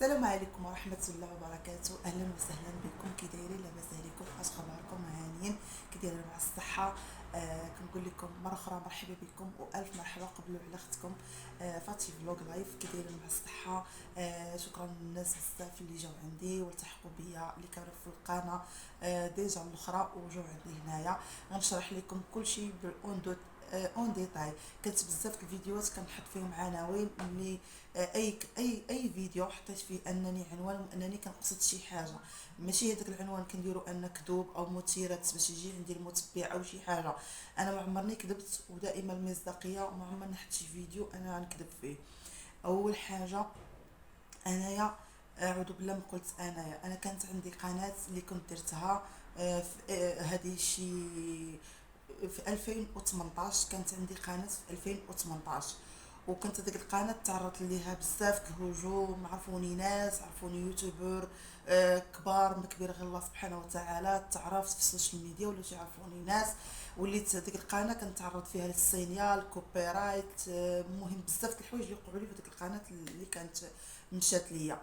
السلام عليكم ورحمة الله وبركاته. أهلا وسهلا بكم. كي دايرين؟ لاباس عليكم؟ اش خباركم؟ هانيين؟ كي دايرين مع الصحة؟ كنقول لكم مرة أخرى مرحبا بكم وألف مرحبا. قبلوا على أختكم فاتي فلوق لايف. كي دايرين مع الصحة؟ شكرا للناس بزاف اللي جاو عندي والتحقوا بيا، اللي كانوا في القناة ديجا الأخرى وجاو عندي هنايا. غنشرح لكم كلشي بالأون دو اون ديتاي. كنت بزاف الفيديوهات كنحط فيهم عناوين اللي اي فيديو حطيت فيه انني عنوان وانني كنقصد شي حاجه، ماشي هذاك العنوان كنديرو ان كذوب او مثيرات باش يجي عندي المتبع او شي حاجه. انا ما عمرني كذبت، ودائما المصداقيه، وما عمرني حط شي فيديو انا غنكذب فيه. اول حاجه، انايا اعوذ بالله ما قلت انايا، انا كانت عندي قناه اللي كنت درتها هذه شي في 2018. كانت عندي قناه في 2018، وكنت هذيك القناه تعرضت ليها بزاف الهجوم. عرفوني ناس، عرفوني يوتيوبر كبار ما كبير غير الله سبحانه وتعالى. تعرفت في السوشيال ميديا ولا يعرفوني ناس. وليت هذيك القناه كنتعرض فيها للصينيه الكوبي رايت. مهم بزاف الحوايج اللي وقعوا لي في هذيك القناه اللي كانت مشات ليا.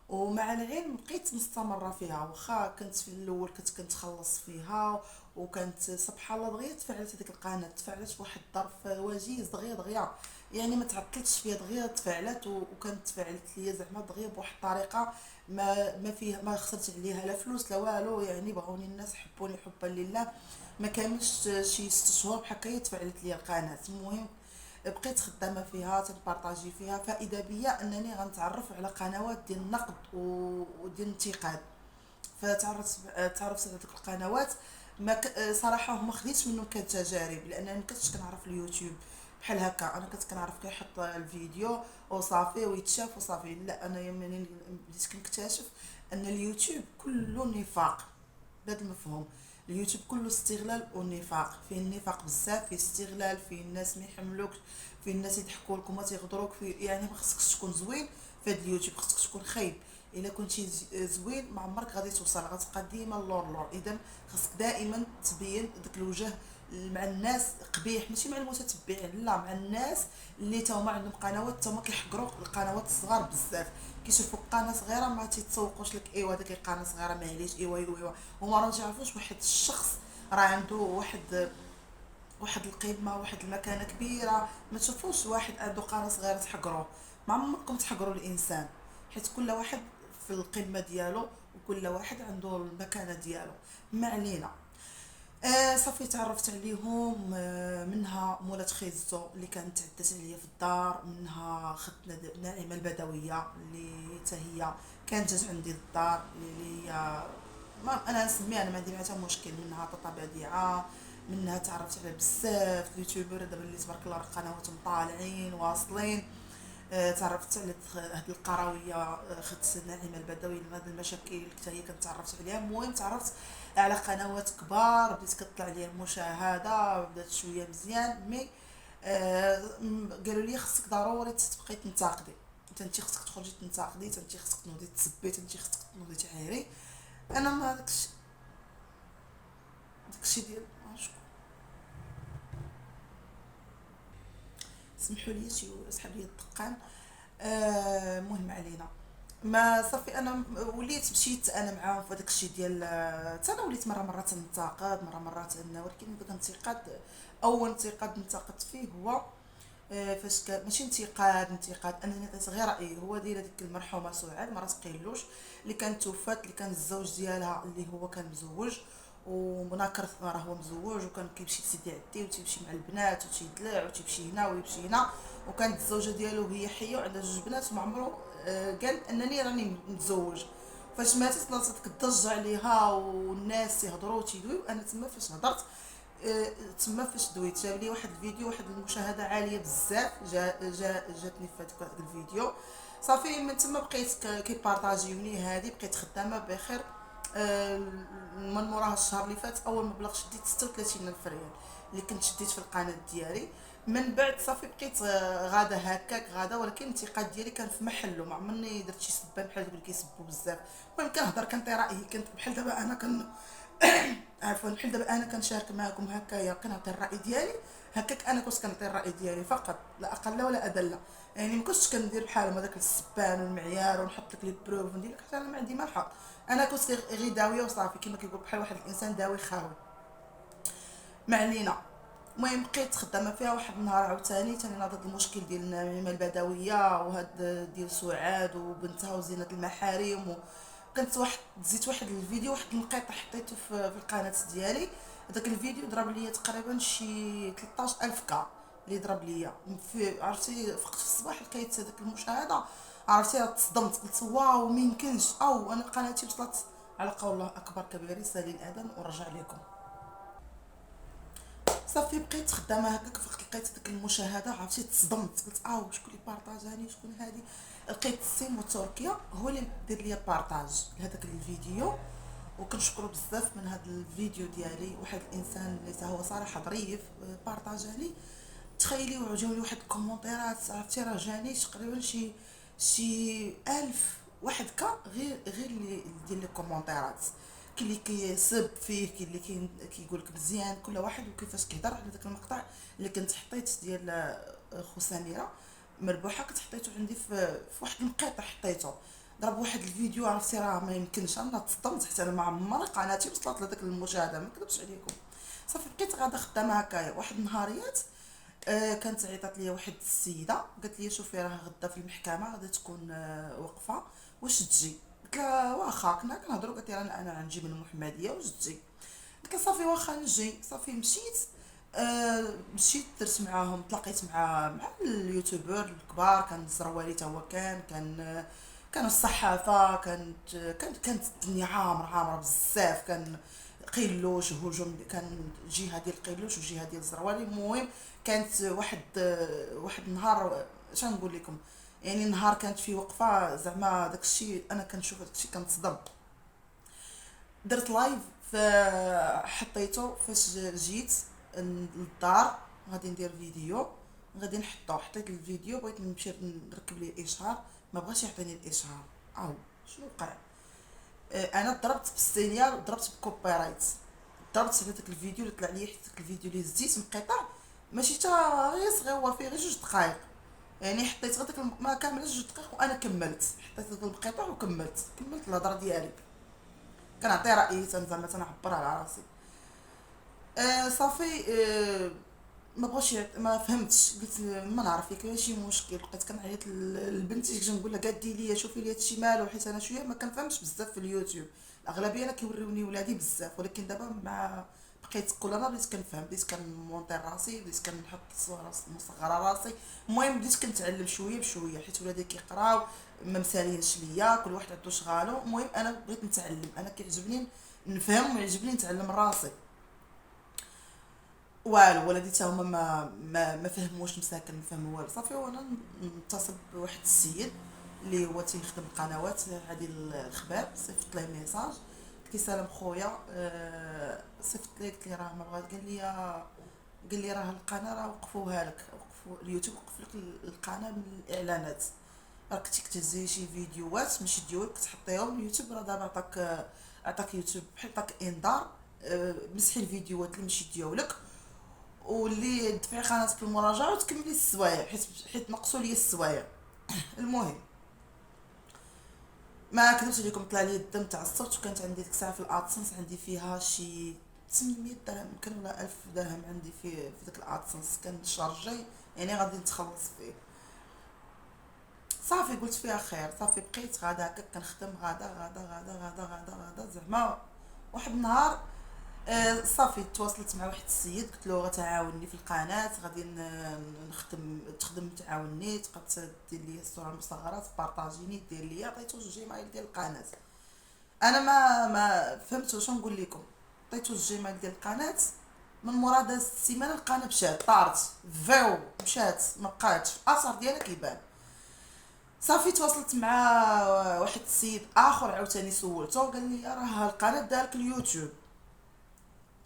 ومع العلم بقيت مستمره فيها، واخا كنت في الاول كنت كنتخلص فيها. وكانت سبحان الله دغيا تفعلت هذيك القناه، تفعلت بواحد الظرف وجيز دغيا دغيا. يعني ما تعطلتش فيها، دغيا تفعلت وكانت تفعلت ليا زعما دغيا بواحد الطريقه ما فيها، ما خسرت عليها لا فلوس لا والو. يعني بغوني الناس، حبوني حبا لله. ما كاملش شي 6 شهور بحال تفعلت ليا القناه. المهم بقيت خدامه فيها، تنبارطاجي فيها. فاذا بيا انني غنتعرف على قنوات ديال النقد وديال الانتقاد. تعرفت على هذوك القنوات. ما صراحه ما خديتش منهم كتجارب، لان انا ما كنتش كنعرف اليوتيوب بحال هكا. انا كنت كنعرف كيحط الفيديو وصافي ويتشاف وصافي. لا، انا يوم بديت كنكتشف ان اليوتيوب كله نفاق بهذا المفهوم. اليوتيوب كله استغلال ونفاق، فيه النفاق بزاف، فيه استغلال، فيه الناس ما يحملوكش، فيه الناس يضحكوا لك وما تيغدروك فيه. يعني ما خصكش تكون زوين في هذا اليوتيوب، خصك تكون خايب. الا كنتي زوين ما عمرك غادي توصل، غتبقى ديما اللور لور. اذا خصك دائما تبين داك الوجه مع الناس قبيح، ماشي مع المتتبعين، لا، مع الناس اللي تا هما عندهم قنوات، تا هما كيحقروا القنوات الصغار بزاف. كيشوفوا قناه صغيره ما تيتسوقوش لك، ايوا هذيك القناه صغيره معليش، ايوا. هما راه ما تعرفوش واحد الشخص راه عنده واحد القيمه، واحد المكانه كبيره. ما تشوفوش واحد عنده قناه صغيره تحقروه. ما عمركم تحقروا الانسان، حيت كل واحد في القمه ديالو، وكل واحد عنده المكانه ديالو. ما علينا. صافي تعرفت عليهم. منها مولات خيزو اللي كانت عدت عليا في الدار، منها خدنا ناعمه البدويه اللي حتى هي كانت جات عندي للدار، اللي هي ما انا نسميها، انا ما عندي معها مشكل. منها طاطا بديعه. منها تعرفت على بزاف اليوتيوبر دابا اللي تبارك الله قنواتهم طالعين واصلين. تعرفت على هاد القرويه. خدت نعيمه البدوي من هاد المشاكل حتى هي كنت تعرفت عليها. المهم تعرفت على قنوات كبار، بديت كطلع لي المشاهده، بدات شويه مزيان. مي قالوا لي خصك ضروري تبقاي تنتقدي. انت خصك تخرجي تنتقدي، انت خصك تنوضي تسبي، انت خصك تنوضي تعايري. انا ما داكشي ديال سمحوا لي شي اسحب لي الدقان. مهم علينا. ما صافي انا وليت مشيت انا معاهم في داك الشيء ديال حتى انا وليت مره تنتقد، مره ولكن داك الانتقاد، اول انتقاد انتقدت فيه هو فاش كان ماشي انتقاد انني عطيت غير رايي. هو ديال هذيك المرحومه سعاد، ما تقيلوش، اللي كانت توفات، اللي كان الزوج ديالها اللي هو كان مزوج ومناكر، راه هو مزوج وكان كيمشي لسيدي عدي وتيمشي مع البنات وتيدلع وتيمشي هنا ويمشي هنا. وكانت الزوجه ديالو هي حيه وعندها 2 بنات، وما عمرو قال انني راني متزوج. فاش ماتت ناضت كضج عليها والناس يهضروا وتيدويو. انا تما فاش هضرت، تما فاش دويت جاب لي واحد الفيديو، واحد المشاهده عاليه بزاف، جاتني في هذاك الفيديو. صافي من تما بقيت كيبارطاجيوني هادي، بقيت خدامه بخير. آه، من موراها الشهر اللي فات اول مبلغ شديت 36 الف ريال اللي كنت شديت في القناه ديالي. من بعد صافي بقيت غاده هكاك غاده، ولكن الانتقاد ديالي كان في محله. ما عمرني درت شي سبان بحال اللي كيسبوا بزاف. المهم كنهضر كنعطي رايي، كنت بحال دابا انا عفوا بحال دابا انا كنشارك معكم هكايا، كنعطي الراي ديالي. هكاك انا كنت كنعطي الراي ديالي فقط، لا اقل ولا ادل. يعني ما كنتش كندير بحالهم هذاك السبان والمعيار ونحط لك لي بروف وندير لك حتى انا ما عندي ما الحق. انا كنت غير داويه وصافي، كما كيقول بحال واحد الانسان داوي خاوي. ما علينا. المهم بقيت خدامه فيها. واحد النهار عاوتاني تاني ناض هاد المشكل ديال نعيمه البدويه وهاد ديال سعاد وبنتها وزينه المحارم. وكانت واحد زيت واحد الفيديو، واحد المقطع حطيته في القناه ديالي. هذاك الفيديو ضرب ليا تقريبا شي 13000 كا اللي ضرب ليا. في عرفتي فقت في الصباح لقيت هذيك المشاهده، عرفتي تصدمت، قلت واو ما يمكنش، او انا قناتي وصلت على قول الله اكبر كبير يسالي الاذان ورجع لكم. صافي بقيت خدامه هكاك، فقت لقيت ديك المشاهده عرفتي تصدمت، قلت شكون اللي بارطاجاني، شكون هادي. لقيت سيمو تركيا هو اللي دير ليا بارطاج لهذاك الفيديو. وكنشكرو بزاف من هذا الفيديو ديالي. واحد الانسان اللي هو صراحه ظريف بارطاجاني. تخيلي وعجبني واحد الكومونتيرات، عرفتي راه جاني تقريبا شي 1000 واحد غير اللي ديال لي كومونتيرات. كاين اللي كيسب فيه، كاين اللي كيقول لك مزيان، كل واحد وكيفاش كيهضر على داك المقطع اللي كنت حطيت ديال خو سميره مربوحه. كنت حطيته عندي في واحد المقطع حطيته ضرب واحد الفيديو، عرفتي راه ما يمكنش. انا تصدمت حتى انا ما عمري قناتي وصلت لذاك المشاهده، ما نكذبش عليكم. صافي بقيت غادا خدامه هكايا. واحد النهاريات كانت عيطات لي واحد السيده قالت لي شوفي راه غدا في المحكمه غادي تكون وقفه، واش تجي؟ قلت لها واخا. كنا كنهضروا، قالت لي انا غنجي من المحمديه، واش تجي؟ قلت لها صافي واخا نجي. صافي مشيت. مشيت درت معاهم، تلاقيت مع اليوتيوبر الكبار. كان الزروالي تا هو كانوا الصحافه. كانت الدنيا عامره بزاف. كان قيلوش وهجوم، كان جهه ديال قيلوش وجهه ديال الزروالي. المهم كانت واحد النهار، اش نقول لكم، يعني نهار كانت فيه وقفه زعما داكشي. انا كنشوف داكشي كنتصدم. درت لايف حطيته فاش جيت للدار غادي ندير فيديو، غادي حطيت الفيديو. بغيت نمشي نركب ليه الاشهار، ما بغاش يعطيني الاشهار. شنو وقع؟ انا ضربت بالسينيال وضربت بكوبيرايت. ضربت على داك الفيديو اللي طلع لي، حيت داك الفيديو اللي زديت مقطع ماشي تا غير صغير، هو فيه غير 2 دقائق. يعني حطيت غير داك ما كاملش 2 دقائق وانا كملت. حطيت داك المقطع وكملت الهضره ديالي. كنعطي رايي زعما تنعبر على راسي. صافي. ما بغاش ما فهمتش. قلت ما نعرف ياك ماشي مشكل. بقيت كنعيط لبنتي كنت نقول لها قادي ليا شوفي لي هادشي مالو، حيت انا شويه ما كنفهمش بزاف في اليوتيوب. الاغلبيه انا كيوريوني ولادي بزاف، ولكن دابا مع بقيت كل نهار بديت كنفهم، بديت كنمونطي راسي، بديت كنحط الصور مصغره راسي. المهم بديت كنتعلم شويه بشويه، حيت ولادي كيقراو ما مسالينش ليا، كل واحد عندو شغالو. المهم انا بغيت نتعلم، انا كيعجبني نفهم ويعجبني نتعلم راسي. والو ولادي تا هما ما فهموش مساكن، ما فهموا والو. صافي وانا نتصل بواحد السيد اللي هو تيخدم القنوات هذه الخباب. صيفط ليه ميساج، قلت لي سلام خويا. صيفط ليه قلت لي راه ما بغات. قال لي راه القناه راه وقفوها لك، وقفوا اليوتيوب وقف لك القناه من الاعلانات. راه كنتي كتهزي شي فيديوهات ماشي ديالك كتحطيهم اليوتيوب، راه دابا عطاك يوتيوب بحال عطاك انذار. مسحي الفيديوهات اللي ماشي ديالك، واللي دفعي قناتك المراجعه وتكملي السوايع، حيت نقصوا لي السوايع. المهم ما كذبش عليكم، طلع لي الدم تاع الصوت. وكانت عندي ديك الساعه في الادسنس عندي فيها شي 800 درهم يمكن ولا 1000 درهم عندي في داك الادسنس. كان الشهر الجاي يعني غادي نتخلص فيه. صافي قلت فيها خير. صافي بقيت غادا هكا كنخدم غادا زعما. واحد النهار صافي تواصلت مع واحد السيد، قلت له غتعاونني في القناه، غادي تخدم تعاونني، تبقى دير لي الصوره المصغره تبارطاجيني دير لي. عطيتو الجيميل ديال القناه. انا ما فهمت واش نقول لكم. عطيتو الجيميل ديال القناه. من مورا دازت السيمانه القناه مشات طارت فيو، مشات ما بقاتش الاثر ديالها كيبان. صافي تواصلت مع واحد السيد اخر عاوتاني سولته، قال لي راه القناه دارك اليوتيوب.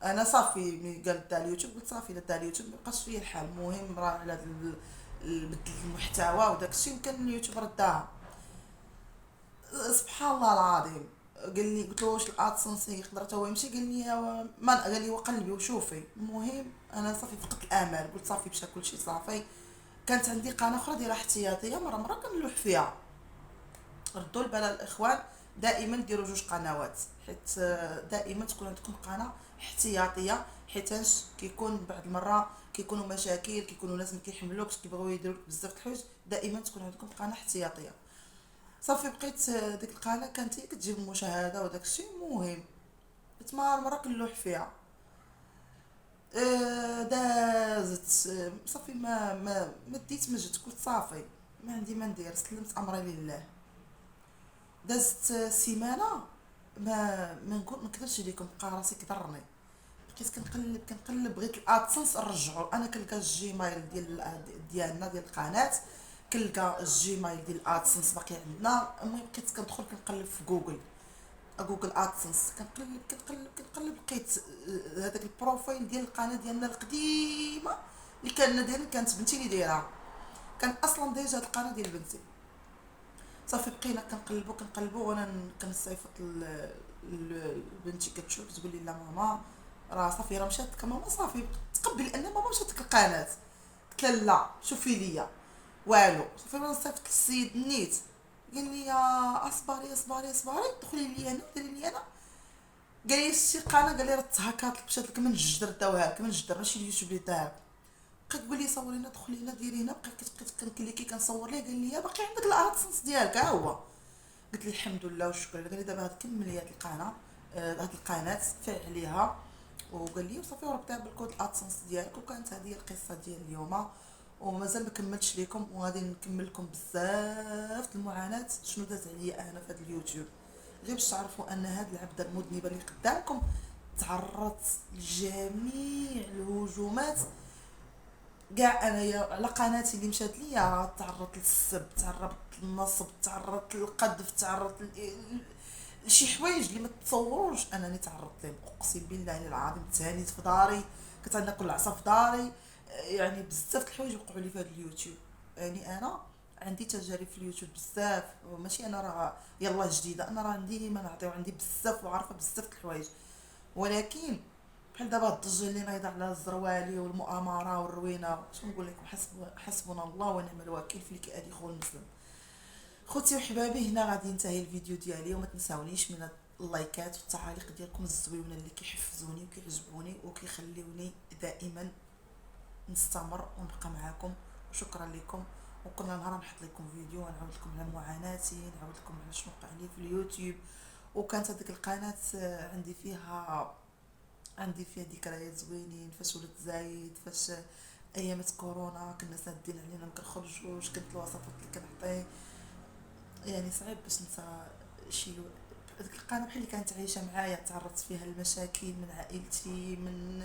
انا صافي ملي قال تاع اليوتيوب قلت صافي الا تاع اليوتيوب مابقاش فيه الحال. المهم راه على بدل المحتوى وداكشي، وكان اليوتيوب رداها. سبحان الله العظيم. قال لي، قلت له واش الادسنس يقدر حتى هو يمشي؟ قال لي ما قال لي وقلبي وشوفي. المهم انا صافي فقدت الامل، قلت صافي مشى كلشي صافي. كانت عندي قناه اخرى ديالها احتياطيه، مره كنلوح فيها. ردوا البال الاخوان، دائما ديروا جوج قنوات، حيت دائما تكون عندكم قناه احتياطيه، حيتاش كيكون بعض المره كيكونوا مشاكل، كيكونوا ناس ما كيحملوكش، كيبغيو يديروا لك بزاف د الحوايج. دائما تكون عندكم قناه احتياطيه. صافي بقيت ديك القناه كانت هي كتجيب المشاهده وداك الشيء. المهم بقيت مره كنلوح فيها. دازت صافي ما ديت ما جات، قلت صافي ما عندي ما ندير، سلمت امري لله. دازت سيمانه، ما نكذبش عليكم، بقى راسي كضرني. بقيت كنقلب بغيت الادسنس نرجعو. انا كنلقى الجيميل ديالنا ديال القناه، كنلقى الجيميل ديال الادسنس باقي عندنا. المهم بقيت كندخل كنقلب في جوجل ادسنس، كنقلب لقيت هذاك البروفايل ديال القناه ديالنا القديمه اللي كانت بنتي اللي دايرها. كان اصلا ديجا هاد القناه ديال بنتي. صافي بقينا كنقلبوا وانا كنصيفط لبنتي، كتشوف تقول لي لا ماما راه صافي راه مشات ماما، صافي تقبل ان ماما مشات ديك القناه. قلت لها لا شوفي ليا والو. صافي انا صيفط للسيد نيت، قال لي يا اصبري دخلي لي انا ديري لي انا. قال لي شتي القناه؟ قال لي راه تهكات لك، مشات لك من الجدر، داوها لك من الجدر ماشي اليوتيوب اللي دار. بقيت تقول لي صورينا دخلينا ديرينا، بقيت كنكليكي كنصور ليه. قال لي باقي عندك الادسنس ديالك ها هو. قلت له الحمد لله والشكر. قال لي دابا كملي هاد القناه، هاد القناه فعل عليها. وقال لي صافي وربطيها بالكود الادسنس ديالك. وكانت هذه القصه ديال اليوم. ومازال ما كملتش لكم، وغادي نكمل لكم بزاف المعاناه شنو داز عليا انا في هذا اليوتيوب. غير باش تعرفوا ان هاد العبده المذنبه اللي قدامكم تعرضت لجميع الهجومات. كاع انايا على قناتي اللي مشات ليا تعرضت للسب، تعرضت للنصب، تعرضت للقذف، تعرضت لشي حوايج اللي ما تتصوروش انني تعرضت لهم. اقسم بالله العظيم تهانيت في داري، كنت عندنا كل عصا في داري. يعني بزاف د الحوايج وقعوا لي في هذا اليوتيوب. يعني انا عندي تجارب في اليوتيوب بزاف، وماشي انا راه يلا جديده، انا راه عندي ما نعطيو، عندي بزاف وعارفه بزاف د الحوايج. ولكن بحال دابا الضجه اللي نايضه على الزروالي والمؤامره والروينه، شنو نقول لكم، حسبنا الله ونعم الوكيل في اللي كيأذي خو المسلم. خوتي وحبابي، هنا غادي ينتهي الفيديو ديالي. وما تنساونيش من اللايكات والتعاليق ديالكم الزويونه اللي كيحفزوني وكيعجبوني وكيخليوني دائما نستمر ونبقى معاكم. وشكرا لكم. وكل نهار نحط لكم فيديو ونعاود لكم على معاناتي، نعاود لكم على شنو وقع لي في اليوتيوب. وكانت هذيك القناه عندي فيها ذكريات زوينين. فاش ولد زايد، فاش ايامات كورونا كنا سادين علينا ما كنخرجوش، كنت الوصفات اللي كنعطي يعني صعيب باش ننسى شي. هذيك القناه بحال اللي كانت عايشه معايا، تعرضت فيها المشاكل من عائلتي، من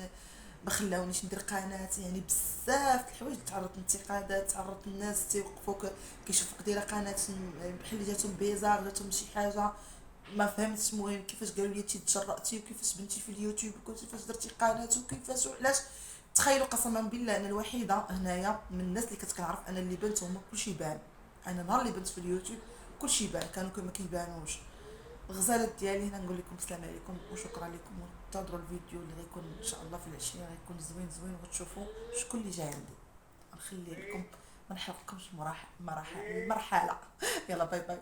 ما خلاونيش ندير قناه. يعني بزاف الحوايج، تعرضت لانتقادات، تعرضت الناس تيوقفوك كيشوفوك دايره قناه بحال اللي جاتهم بيزار، جاتهم شي حاجه ما فهمتش. المهم كيفاش قالوا لي تجرأتي، وكيفاش بنتي في اليوتيوب، وكيفاش درتي قناه، وكيفاش وعلاش. تخيلوا قسما بالله انا الوحيده هنايا من الناس اللي كنعرف انا اللي بنت هما كلشي بان. انا نهار اللي بنت في اليوتيوب كلشي بان، كانوا كما كيبانوش. الغزالات ديالي هنا نقول لكم السلام عليكم وشكرا لكم. وانتظروا الفيديو اللي غيكون ان شاء الله في العشيه، غيكون زوين وتشوفوا شكون اللي جاي عندي. نخلي لكم ما نحرقكمش مرحله. يلا باي باي.